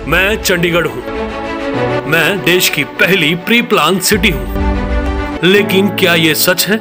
मैं चंडीगढ़ हूं। मैं देश की पहली प्री प्लान सिटी हूं। लेकिन क्या ये सच है?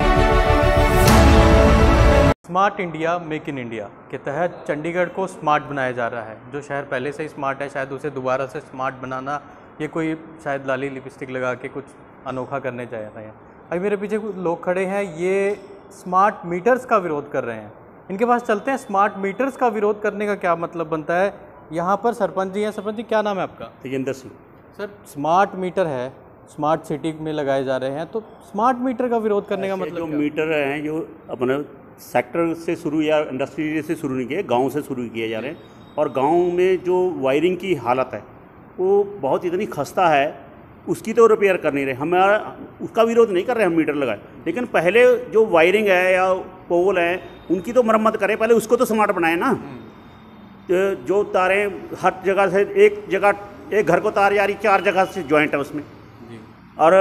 Smart India make in India के तहत चंडीगढ़ को स्मार्ट बनाया जा रहा है। जो शहर पहले से ही स्मार्ट है, शायद उसे दोबारा से स्मार्ट बनाना, ये कोई शायद लाली लिपस्टिक लगा के कुछ अनोखा करने जा रहे हैं। अभी मेरे पीछे कुछ लोग खड़े हैं, ये स्मार्ट मीटर्स का विरोध कर रहे हैं। इनके पास चलते हैं। स्मार्ट मीटर्स का विरोध करने का क्या मतलब बनता है? यहाँ पर सरपंच जी हैं। सरपंच जी, क्या नाम है आपका? Tejendra Singh. Sir, smart meter है, स्मार्ट सिटी में लगाए जा रहे हैं, तो स्मार्ट मीटर का विरोध करने का मतलब जो क्या? मीटर हैं जो अपने सेक्टर से शुरू या इंडस्ट्री एरिया से शुरू नहीं किए, गांव से शुरू किए जा रहे हैं। और गांव में जो वायरिंग की हालत है वो बहुत इतनी खस्ता है, उसकी तो रिपेयर कर नहीं रहे। हमारा उसका विरोध नहीं कर रहे हम मीटर लगाए, लेकिन पहले जो वायरिंग है या पोल है उनकी तो मरम्मत करें, पहले उसको तो स्मार्ट बनाए ना। जो तारें हर जगह से एक घर को तार जा रही, 4 जगह से जॉइंट है उसमें, और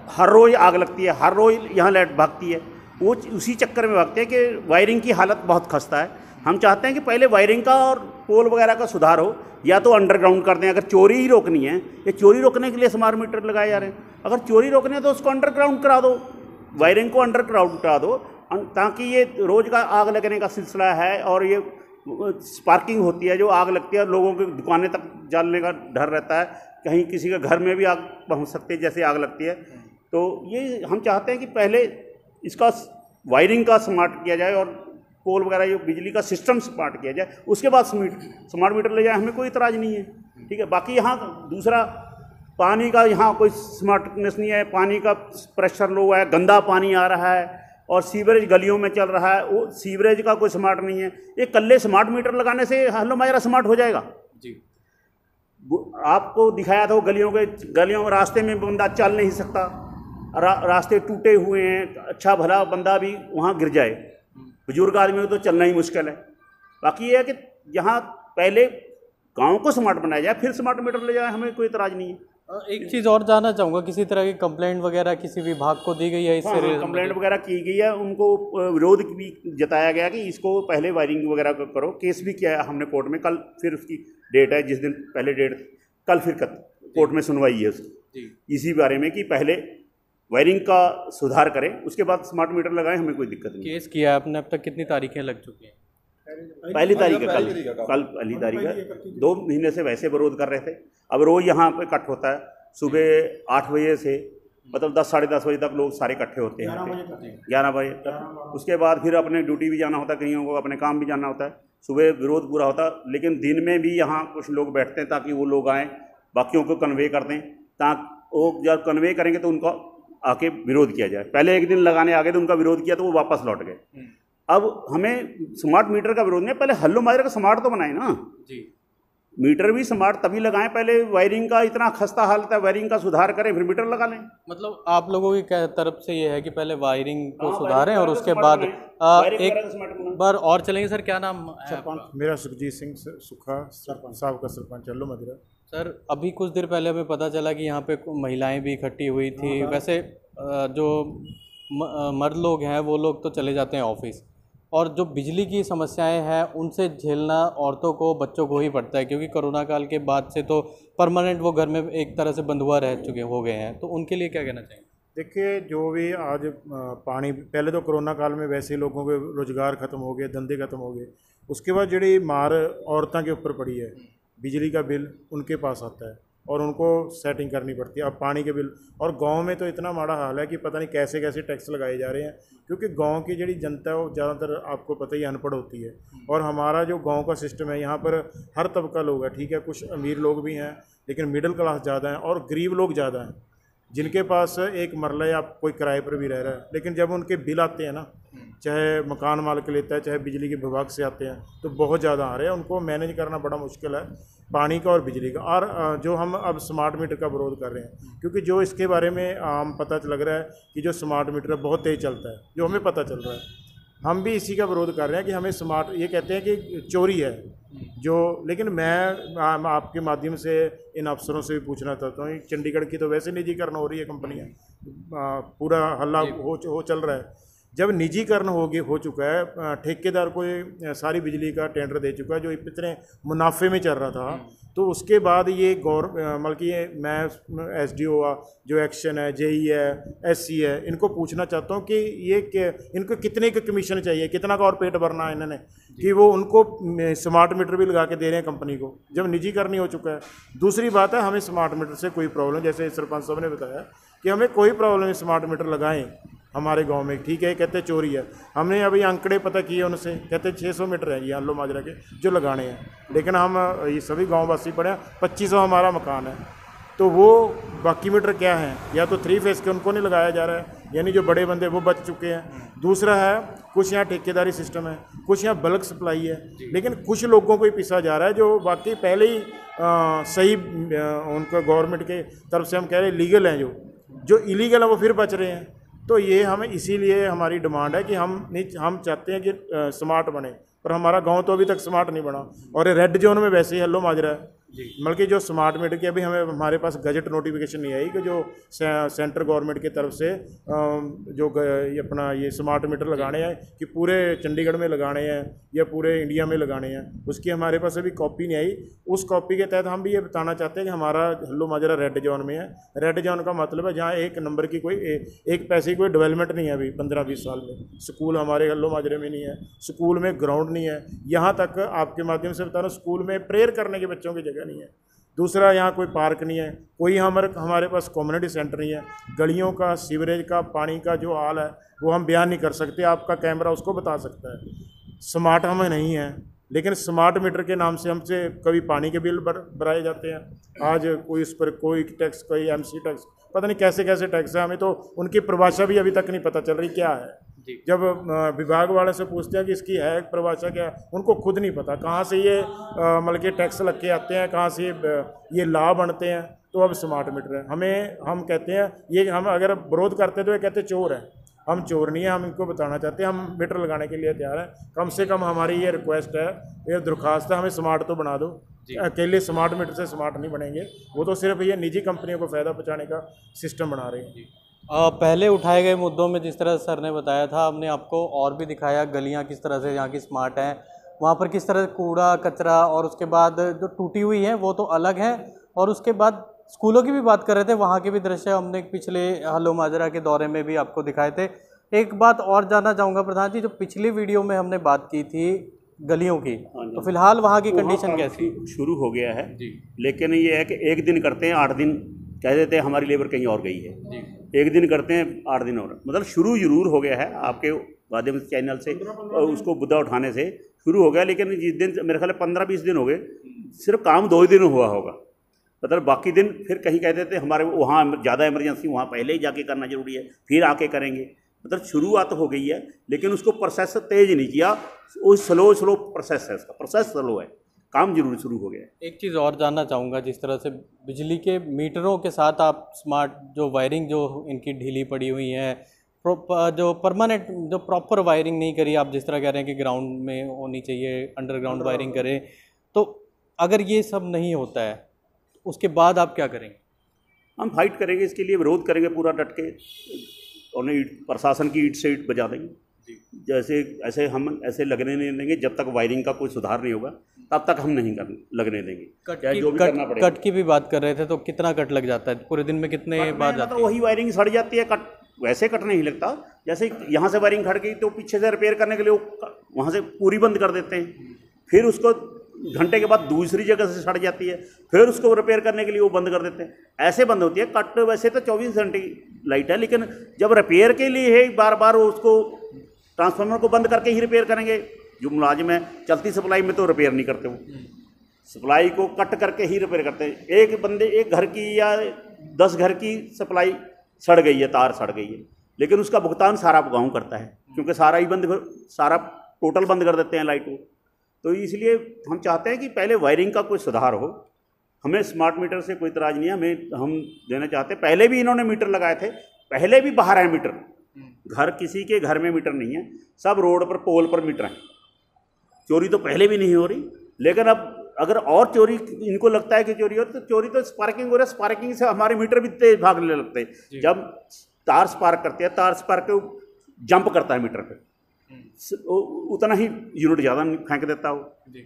हर रोज़ आग लगती है, हर रोज़ यहाँ लाइट भागती है। वो उसी चक्कर में भागते हैं कि वायरिंग की हालत बहुत खस्ता है। हम चाहते हैं कि पहले वायरिंग का और पोल वगैरह का सुधार हो, या तो अंडरग्राउंड कर दें। अगर चोरी ही रोकनी है, ये चोरी रोकने के लिए स्मार्ट मीटर लगाए जा रहे हैं। अगर चोरी रोकनी है तो उसको अंडरग्राउंड करा दो, वायरिंग को अंडरग्राउंड करा दो, ताकि ये रोज़ का आग लगने का सिलसिला है और ये स्पार्किंग होती है, जो आग लगती है लोगों की दुकानें तक जलने का डर रहता है, कहीं किसी के घर में भी आग पहुंच सकती है जैसे आग लगती है। तो ये हम चाहते हैं कि पहले इसका वायरिंग का स्मार्ट किया जाए और पोल वगैरह जो बिजली का सिस्टम स्मार्ट किया जाए, उसके बाद स्मार्ट मीटर ले जाए, हमें कोई इतराज़ नहीं है। ठीक है। बाकी यहाँ दूसरा पानी का यहाँ कोई स्मार्टनेस नहीं है, पानी का प्रेशर लो है, गंदा पानी आ रहा है और सीवरेज गलियों में चल रहा है, वो सीवरेज का कोई स्मार्ट नहीं है। ये कल्ले स्मार्ट मीटर लगाने से हल्लो माजरा स्मार्ट हो जाएगा जी। आपको दिखाया था वो गलियों रास्ते में बंदा चल नहीं सकता, रास्ते टूटे हुए हैं, अच्छा भला बंदा भी वहाँ गिर जाए, बुजुर्ग आदमी को तो चलना ही मुश्किल है। बाकी ये है कि यहाँ पहले गाँव को स्मार्ट बनाया जाए, फिर स्मार्ट मीटर ले जाए, हमें कोई इतराज़ नहीं है। एक चीज़ और जानना चाहूँगा, किसी तरह की कंप्लेंट वगैरह किसी विभाग को दी गई है इससे? हाँ, कंप्लेंट वगैरह की गई है, उनको विरोध भी जताया गया कि इसको पहले वायरिंग वगैरह करो। केस भी किया है हमने कोर्ट में, कल फिर उसकी डेट है, जिस दिन पहले डेट, कल फिर कोर्ट में सुनवाई है उसकी इसी बारे में कि पहले वायरिंग का सुधार करें, उसके बाद स्मार्ट मीटर लगाएं, हमें कोई दिक्कत नहीं। केस किया है आपने, अब तक कितनी तारीखें लग चुकी हैं? पहली तारीख है, कल पहली तारीख है। 2 महीने से वैसे विरोध कर रहे थे। अब रोज़ यहाँ पे इकट्ठ होता है, सुबह 8 बजे से मतलब 10 साढ़े 10 बजे तक लोग सारे इकट्ठे होते हैं, 11 बजे तक। उसके बाद फिर अपने ड्यूटी भी जाना होता है, कहीं को अपने काम भी जाना होता है। सुबह विरोध पूरा होता है, लेकिन दिन में भी यहाँ कुछ लोग बैठते हैं ताकि वो लोग आएँ, बाकियों को कन्वे कर दें, ताकि वो जब कन्वे करेंगे तो उनको आके विरोध किया जाए। पहले एक दिन लगाने आ गए तो उनका विरोध किया तो वो वापस लौट गए। अब हमें स्मार्ट मीटर का विरोध नहीं, पहले हल्लो माजरे का स्मार्ट तो बनाए ना जी। मीटर भी स्मार्ट तभी लगाएं, पहले वायरिंग का इतना खस्ता हालत है, वायरिंग का सुधार करें फिर मीटर लगा लें। मतलब आप लोगों की तरफ से ये है कि पहले वायरिंग को सुधारें और उसके बाद एक बार और चलेंगे। सर, क्या नाम है आपका? मेरा सुखजीत सिंह सुखा, साहब का सरपंच हल्लो माजरा। सर, अभी कुछ देर पहले हमें पता चला कि यहाँ पे महिलाएं भी इकट्ठी हुई थी। वैसे जो मर्द लोग हैं वो लोग तो चले जाते हैं ऑफिस, और जो बिजली की समस्याएं हैं उनसे झेलना औरतों को, बच्चों को ही पड़ता है, क्योंकि कोरोना काल के बाद से तो परमानेंट वो घर में एक तरह से बंधुआ हो गए हैं। तो उनके लिए क्या कहना चाहिए? देखिए, जो भी आज पानी, पहले तो कोरोना काल में वैसे ही लोगों के रोज़गार खत्म हो गए, धंधे खत्म हो गए। उसके बाद जी मार औरतों के ऊपर पड़ी है, बिजली का बिल उनके पास आता है और उनको सेटिंग करनी पड़ती है। अब पानी के बिल, और गांव में तो इतना माड़ा हाल है कि पता नहीं कैसे कैसे टैक्स लगाए जा रहे हैं, क्योंकि गांव की जी जनता है वो ज़्यादातर आपको पता ही अनपढ़ होती है। और हमारा जो गांव का सिस्टम है, यहाँ पर हर तबका लोग है, ठीक है, कुछ अमीर लोग भी हैं, लेकिन मिडिल क्लास ज़्यादा हैं और गरीब लोग ज़्यादा हैं, जिनके पास एक मरला या कोई किराए पर भी रह रहा है। लेकिन जब उनके बिल आते हैं ना, चाहे मकान मालिक लेता है, चाहे बिजली के विभाग से आते हैं, तो बहुत ज़्यादा आ रहे हैं, उनको मैनेज करना बड़ा मुश्किल है, पानी का और बिजली का। और जो हम अब स्मार्ट मीटर का विरोध कर रहे हैं, क्योंकि जो इसके बारे में पता लग रहा है कि जो स्मार्ट मीटर बहुत तेज़ चलता है, जो हमें पता चल रहा है, हम भी इसी का विरोध कर रहे हैं कि हमें स्मार्ट, ये कहते हैं कि चोरी है जो। लेकिन मैं आपके माध्यम से इन अफसरों से भी पूछना चाहता हूँ, चंडीगढ़ की तो वैसे निजीकरण हो रही है, कंपनियाँ पूरा हल्ला हो चल रहा है। जब निजीकरण हो चुका है, ठेकेदार को ये सारी बिजली का टेंडर दे चुका है, जो इतने मुनाफे में चल रहा था, तो उसके बाद ये मतलब कि ये मैं SDO जो एक्शन है, JE है, SC है, इनको पूछना चाहता हूँ कि ये इनको कितने का कमीशन चाहिए, कितना का और पेट भरना है इन्होंने कि वो उनको स्मार्ट मीटर भी लगा के दे रहे हैं कंपनी को, जब निजीकरण हो चुका है। दूसरी बात है, हमें स्मार्ट मीटर से कोई प्रॉब्लम, जैसे सरपंच साहब ने बताया कि हमें कोई प्रॉब्लम नहीं, स्मार्ट मीटर लगाएं हमारे गांव में, ठीक है, कहते चोरी है। हमने अभी आंकड़े पता किए उनसे, कहते 600 मीटर है ये हल्लो माजरा के जो लगाने हैं, लेकिन हम ये सभी गांव वासी पड़े हैं, 2500 हमारा मकान है, तो वो बाकी मीटर क्या हैं, या तो 3 फेस के उनको नहीं लगाया जा रहा है, यानी जो बड़े बंदे वो बच चुके हैं। दूसरा है, कुछ यहाँ ठेकेदारी सिस्टम है, कुछ यहाँ बल्क सप्लाई है, लेकिन कुछ लोगों को ही पीसा जा रहा है जो बाकी पहले ही सही उनको गवर्नमेंट के तरफ से हम कह रहे हैं लीगल हैं, जो इलीगल है वो फिर बच रहे हैं। तो ये हमें इसीलिए हमारी डिमांड है कि हम चाहते हैं कि स्मार्ट बने, पर हमारा गांव तो अभी तक स्मार्ट नहीं बना, और रेड जोन में वैसे ही हल्लो माजरा है। बल्कि जो स्मार्ट मीटर की अभी हमारे पास गजट नोटिफिकेशन नहीं आई कि जो सेंट्रल गवर्नमेंट की तरफ से जो अपना ये स्मार्ट मीटर लगाने हैं कि पूरे चंडीगढ़ में लगाने हैं या पूरे इंडिया में लगाने हैं, उसकी हमारे पास अभी कॉपी नहीं आई। उस कॉपी के तहत हम भी ये बताना चाहते हैं कि हमारा हल्लो माजरा रेड जोन में है। रेड जोन का मतलब है जहाँ एक नंबर की कोई एक पैसे की कोई डेवलपमेंट नहीं है अभी 15-20 साल में। स्कूल हमारे हल्लो माजरे में नहीं है, स्कूल में ग्राउंड नहीं है, यहाँ तक आपके माध्यम से बता रहा हूँ स्कूल में प्रेयर करने के बच्चों की जगह नहीं है। दूसरा, यहाँ कोई पार्क नहीं है, कोई हमारे पास कम्युनिटी सेंटर नहीं है, गलियों का, सीवरेज का, पानी का जो हाल है वो हम बयान नहीं कर सकते, आपका कैमरा उसको बता सकता है। स्मार्ट हमें नहीं है, लेकिन स्मार्ट मीटर के नाम से हमसे कभी पानी के बिल भराए जाते हैं, आज कोई उस पर कोई टैक्स, कोई MC टैक्स, पता नहीं कैसे कैसे टैक्स है, हमें तो उनकी परिभाषा भी अभी तक नहीं पता चल रही क्या है। जब विभाग वाले से पूछते हैं कि इसकी है परिभाषा क्या, उनको खुद नहीं पता कहाँ से ये मतलब कि टैक्स लग के आते हैं, कहाँ से ये लाभ बनते हैं। तो अब स्मार्ट मीटर है, हम कहते हैं ये, हम अगर विरोध करते तो ये कहते चोर है, हम चोर नहीं है, हम इनको बताना चाहते हैं हम मीटर लगाने के लिए तैयार हैं। कम से कम हमारी ये रिक्वेस्ट है, ये दरख्वास्त है, हमें स्मार्ट तो बना दो। अकेले स्मार्ट मीटर से स्मार्ट नहीं बनेंगे, वो तो सिर्फ ये निजी कंपनियों को फ़ायदा पहुँचाने का सिस्टम बना रहे हैं। पहले उठाए गए मुद्दों में जिस तरह सर ने बताया था, हमने आपको और भी दिखाया गलियाँ किस तरह से यहाँ की स्मार्ट हैं, वहाँ पर किस तरह कूड़ा कचरा, और उसके बाद जो टूटी हुई है वो तो अलग है, और उसके बाद स्कूलों की भी बात कर रहे थे, वहाँ के भी दृश्य हमने पिछले हल्लो माजरा के दौरे में भी आपको दिखाए थे। एक बात और जानना चाहूँगा प्रधान जी, जो पिछली वीडियो में हमने बात की थी गलियों की, तो फिलहाल वहाँ की कंडीशन कैसी? शुरू हो गया है जी, लेकिन ये है कि एक दिन करते हैं 8 दिन कह देते हैं हमारी लेबर कहीं और गई है जी। एक दिन करते हैं 8 दिन और, मतलब शुरू जरूर हो गया है आपके माध्यम चैनल से और उसको मुद्दा उठाने से शुरू हो गया, लेकिन जिस दिन मेरे ख्याल 15-20 दिन हो गए, सिर्फ काम 2 दिन हुआ होगा, मतलब बाकी दिन फिर कहीं कह देते हमारे वहाँ ज़्यादा इमरजेंसी, वहाँ पहले ही जाके करना जरूरी है, फिर आके करेंगे। मतलब शुरुआत हो गई है, लेकिन उसको प्रोसेस तेज नहीं किया, वो स्लो प्रोसेस है, उसका प्रोसेस स्लो है, काम जरूर शुरू हो गया। एक चीज़ और जानना चाहूँगा, जिस तरह से बिजली के मीटरों के साथ आप स्मार्ट जो वायरिंग जो इनकी ढीली पड़ी हुई है, जो परमानेंट जो प्रॉपर वायरिंग नहीं करी, आप जिस तरह कह रहे हैं कि ग्राउंड में होनी चाहिए, अंडरग्राउंड वायरिंग करें, तो अगर ये सब नहीं होता है उसके बाद आप क्या करेंगे? हम फाइट करेंगे, इसके लिए विरोध करेंगे पूरा डट के, और प्रशासन की ईंट से ईंट बजा देंगे। जैसे ऐसे हम ऐसे लगने नहीं देंगे जब तक वायरिंग का कोई सुधार नहीं होगा, तब तक हम नहीं लगने देंगे। कट की भी बात कर रहे थे, तो कितना कट लग जाता है पूरे दिन में, कितने बार जाता है? तो वही वायरिंग सड़ जाती है, कट वैसे कट नहीं लगता, जैसे यहाँ से वायरिंग खड़ गई तो पीछे से रिपेयर करने के लिए वहाँ से पूरी बंद कर देते हैं, फिर उसको घंटे के बाद दूसरी जगह से सड़ जाती है, फिर उसको रिपेयर करने के लिए वो बंद कर देते हैं, ऐसे बंद होती है। कट वैसे तो 24 घंटे लाइट है, लेकिन जब रिपेयर के लिए है बार बार उसको ट्रांसफार्मर को बंद करके ही रिपेयर करेंगे। जो मुलाजिम है चलती सप्लाई में तो रिपेयर नहीं करते, वो सप्लाई को कट करके ही रिपेयर करते हैं। एक घर की या 10 घर की सप्लाई सड़ गई है, तार सड़ गई है, लेकिन उसका भुगतान सारा गाँव करता है, क्योंकि सारा टोटल बंद कर देते हैं लाइट को। तो इसलिए हम चाहते हैं कि पहले वायरिंग का कोई सुधार हो। हमें स्मार्ट मीटर से कोई इतराज़ नहीं है, हम देना चाहते हैं। पहले भी इन्होंने मीटर लगाए थे, पहले भी बाहर है मीटर, घर किसी के घर में मीटर नहीं है, सब रोड पर पोल पर मीटर हैं। चोरी तो पहले भी नहीं हो रही, लेकिन अब अगर और चोरी इनको लगता है कि चोरी हो, तो चोरी तो स्पार्किंग हो रहा है, स्पार्किंग से हमारे मीटर भी तेज भागने लगते हैं। जब तार स्पार्क करते हैं, तार स्पार्क जंप करता है मीटर पे, उतना ही यूनिट ज़्यादा फेंक देता हो।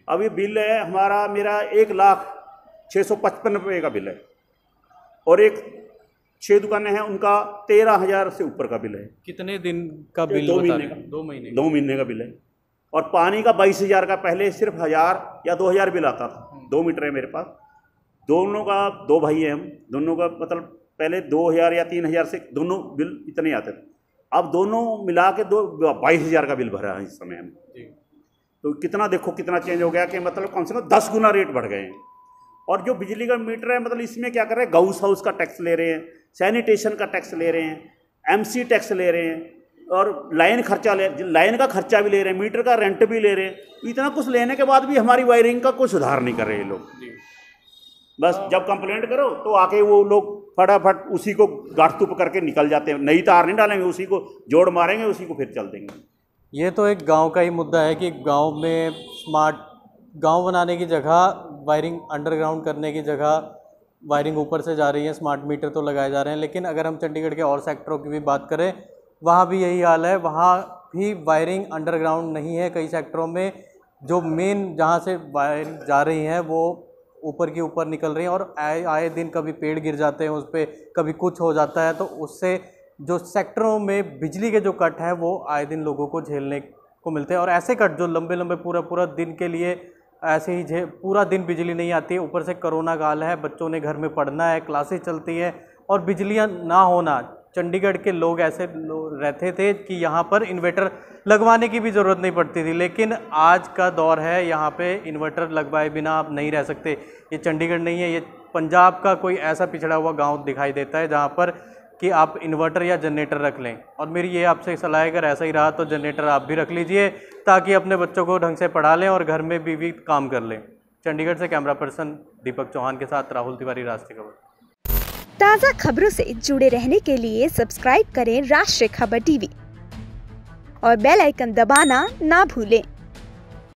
अब ये बिल है मेरा 1 लाख 655 का बिल है, और एक 6 दुकानें हैं उनका 13,000 से ऊपर का बिल है। कितने दिन का बिल? 2 महीने का। 2 महीने का बिल है। और पानी का 22,000 का पहले सिर्फ 1,000 या 2,000 बिल आता था। 2 मीटर है मेरे पास, दोनों का 2 भाई हैं हम, दोनों का मतलब पहले 2,000 या 3,000 से दोनों बिल इतने आते थे। अब दोनों मिला के 22,000 का बिल भरा है इस समय हम। तो कितना देखो कितना चेंज हो गया कि मतलब कम से कम 10 गुना रेट बढ़ गए हैं। और जो बिजली का मीटर है मतलब इसमें क्या कर रहे हैं, गाउस हाउस का टैक्स ले रहे हैं, सैनिटेशन का टैक्स ले रहे हैं, एमसी टैक्स ले रहे हैं, और लाइन का खर्चा भी ले रहे हैं, मीटर का रेंट भी ले रहे हैं। इतना कुछ लेने के बाद भी हमारी वायरिंग का कोई सुधार नहीं कर रहे ये लोग। बस जब कंप्लेंट करो तो आके वो लोग फटाफट उसी को गांठ तुप करके निकल जाते हैं, नई तार नहीं डालेंगे, उसी को जोड़ मारेंगे, उसी को फिर चल देंगे। ये तो एक गांव का ही मुद्दा है कि गांव में स्मार्ट गांव बनाने की जगह वायरिंग अंडरग्राउंड करने की जगह वायरिंग ऊपर से जा रही है, स्मार्ट मीटर तो लगाए जा रहे हैं। लेकिन अगर हम चंडीगढ़ के और सेक्टरों की भी बात करें, वहाँ भी यही हाल है, वहाँ भी वायरिंग अंडरग्राउंड नहीं है। कई सेक्टरों में जो मेन जहाँ से वायरिंग जा रही है वो ऊपर की ऊपर निकल रही हैं, और आए दिन कभी पेड़ गिर जाते हैं उस पर, कभी कुछ हो जाता है, तो उससे जो सेक्टरों में बिजली के जो कट हैं वो आए दिन लोगों को झेलने को मिलते हैं। और ऐसे कट जो लंबे लंबे पूरा दिन के लिए ऐसे ही पूरा दिन बिजली नहीं आती है, ऊपर से कोरोना काल है, बच्चों ने घर में पढ़ना है, क्लासेस चलती हैं, और बिजलियां ना होना, चंडीगढ़ के लोग ऐसे रहते थे कि यहाँ पर इन्वर्टर लगवाने की भी ज़रूरत नहीं पड़ती थी। लेकिन आज का दौर है, यहाँ पे इन्वर्टर लगवाए बिना आप नहीं रह सकते। ये चंडीगढ़ नहीं है, ये पंजाब का कोई ऐसा पिछड़ा हुआ गांव दिखाई देता है जहाँ पर कि आप इन्वर्टर या जनरेटर रख लें। और मेरी ये आपसे सलाह है, अगर ऐसा ही रहा तो जनरेटर आप भी रख लीजिए, ताकि अपने बच्चों को ढंग से पढ़ा लें और घर में भी काम कर लें। चंडीगढ़ से कैमरा पर्सन दीपक चौहान के साथ राहुल तिवारी, राष्ट्रीय खबर। ताज़ा खबरों से जुड़े रहने के लिए सब्सक्राइब करें राष्ट्रीय खबर टीवी और बेल आइकन दबाना ना भूलें।